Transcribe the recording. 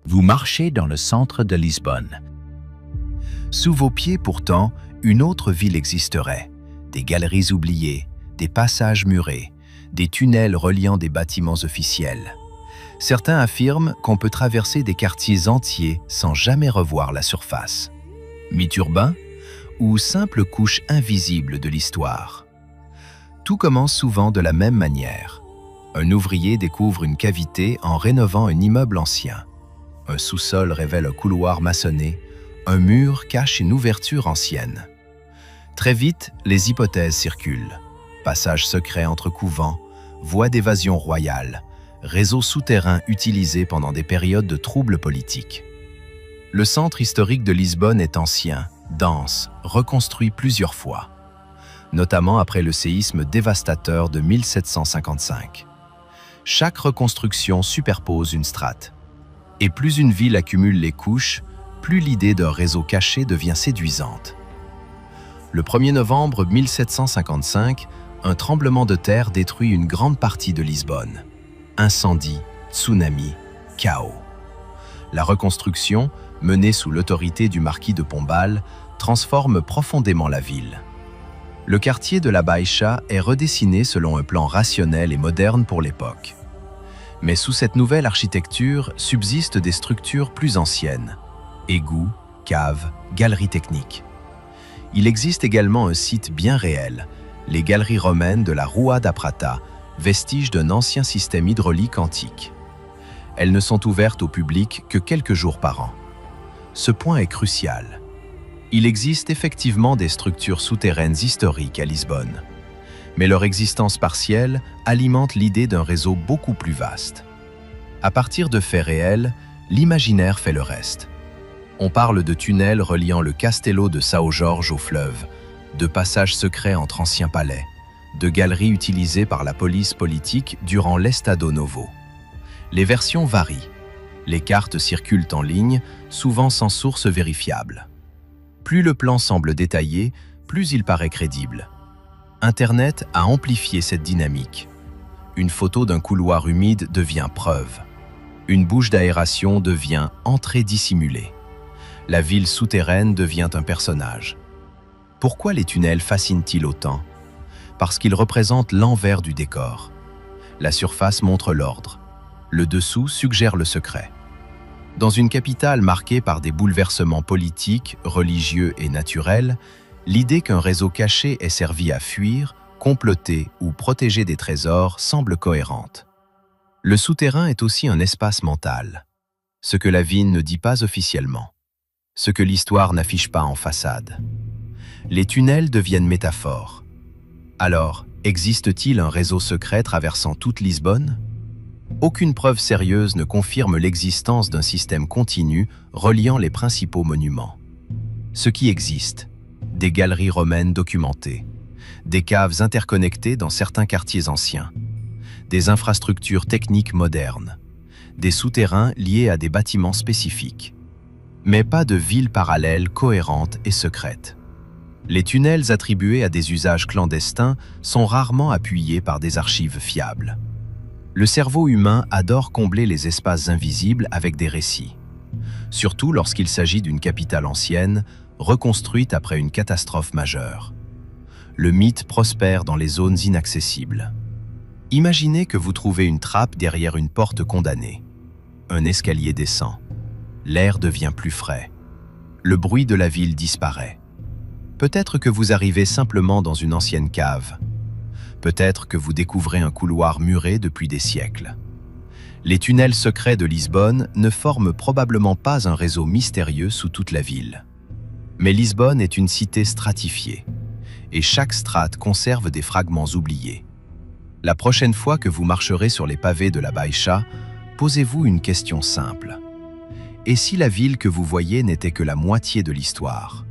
Vous marchez dans le centre de Lisbonne. Sous vos pieds, pourtant, une autre ville existerait. Des galeries oubliées, des passages murés, des tunnels reliant des bâtiments officiels. Certains affirment qu'on peut traverser des quartiers entiers sans jamais revoir la surface. Mythe urbain ou simple couche invisible de l'histoire? Tout commence souvent de la même manière. Un ouvrier découvre une cavité en rénovant un immeuble ancien. Un sous-sol révèle un couloir maçonné, un mur cache une ouverture ancienne. Très vite, les hypothèses circulent. Passage secret entre couvents, voie d'évasion royale, réseau souterrain utilisé pendant des périodes de troubles politiques. Le centre historique de Lisbonne est ancien, dense, reconstruit plusieurs fois, notamment après le séisme dévastateur de 1755. Chaque reconstruction superpose une strate. Et plus une ville accumule les couches, plus l'idée d'un réseau caché devient séduisante. Le 1er novembre 1755, un tremblement de terre détruit une grande partie de Lisbonne. Incendie, tsunami, chaos. La reconstruction, menée sous l'autorité du marquis de Pombal, transforme profondément la ville. Le quartier de la Baixa est redessiné selon un plan rationnel et moderne pour l'époque. Mais sous cette nouvelle architecture subsistent des structures plus anciennes. Égouts, caves, galeries techniques. Il existe également un site bien réel, les galeries romaines de la Rua da Prata, vestiges d'un ancien système hydraulique antique. Elles ne sont ouvertes au public que quelques jours par an. Ce point est crucial. Il existe effectivement des structures souterraines historiques à Lisbonne, mais leur existence partielle alimente l'idée d'un réseau beaucoup plus vaste. À partir de faits réels, l'imaginaire fait le reste. On parle de tunnels reliant le Castello de São Jorge au fleuve, de passages secrets entre anciens palais, de galeries utilisées par la police politique durant l'Estado Novo. Les versions varient. Les cartes circulent en ligne, souvent sans source vérifiable. Plus le plan semble détaillé, plus il paraît crédible. Internet a amplifié cette dynamique. Une photo d'un couloir humide devient preuve. Une bouche d'aération devient entrée dissimulée. La ville souterraine devient un personnage. Pourquoi les tunnels fascinent-ils autant? Parce qu'ils représentent l'envers du décor. La surface montre l'ordre. Le dessous suggère le secret. Dans une capitale marquée par des bouleversements politiques, religieux et naturels, l'idée qu'un réseau caché ait servi à fuir, comploter ou protéger des trésors semble cohérente. Le souterrain est aussi un espace mental, ce que la ville ne dit pas officiellement, ce que l'histoire n'affiche pas en façade. Les tunnels deviennent métaphores. Alors, existe-t-il un réseau secret traversant toute Lisbonne? Aucune preuve sérieuse ne confirme l'existence d'un système continu reliant les principaux monuments. Ce qui existe, des galeries romaines documentées, des caves interconnectées dans certains quartiers anciens, des infrastructures techniques modernes, des souterrains liés à des bâtiments spécifiques, mais pas de villes parallèles cohérentes et secrètes. Les tunnels attribués à des usages clandestins sont rarement appuyés par des archives fiables. Le cerveau humain adore combler les espaces invisibles avec des récits, surtout lorsqu'il s'agit d'une capitale ancienne, reconstruite après une catastrophe majeure. Le mythe prospère dans les zones inaccessibles. Imaginez que vous trouvez une trappe derrière une porte condamnée. Un escalier descend. L'air devient plus frais. Le bruit de la ville disparaît. Peut-être que vous arrivez simplement dans une ancienne cave. Peut-être que vous découvrez un couloir muré depuis des siècles. Les tunnels secrets de Lisbonne ne forment probablement pas un réseau mystérieux sous toute la ville. Mais Lisbonne est une cité stratifiée, et chaque strate conserve des fragments oubliés. La prochaine fois que vous marcherez sur les pavés de la Baixa, posez-vous une question simple. Et si la ville que vous voyez n'était que la moitié de l'histoire?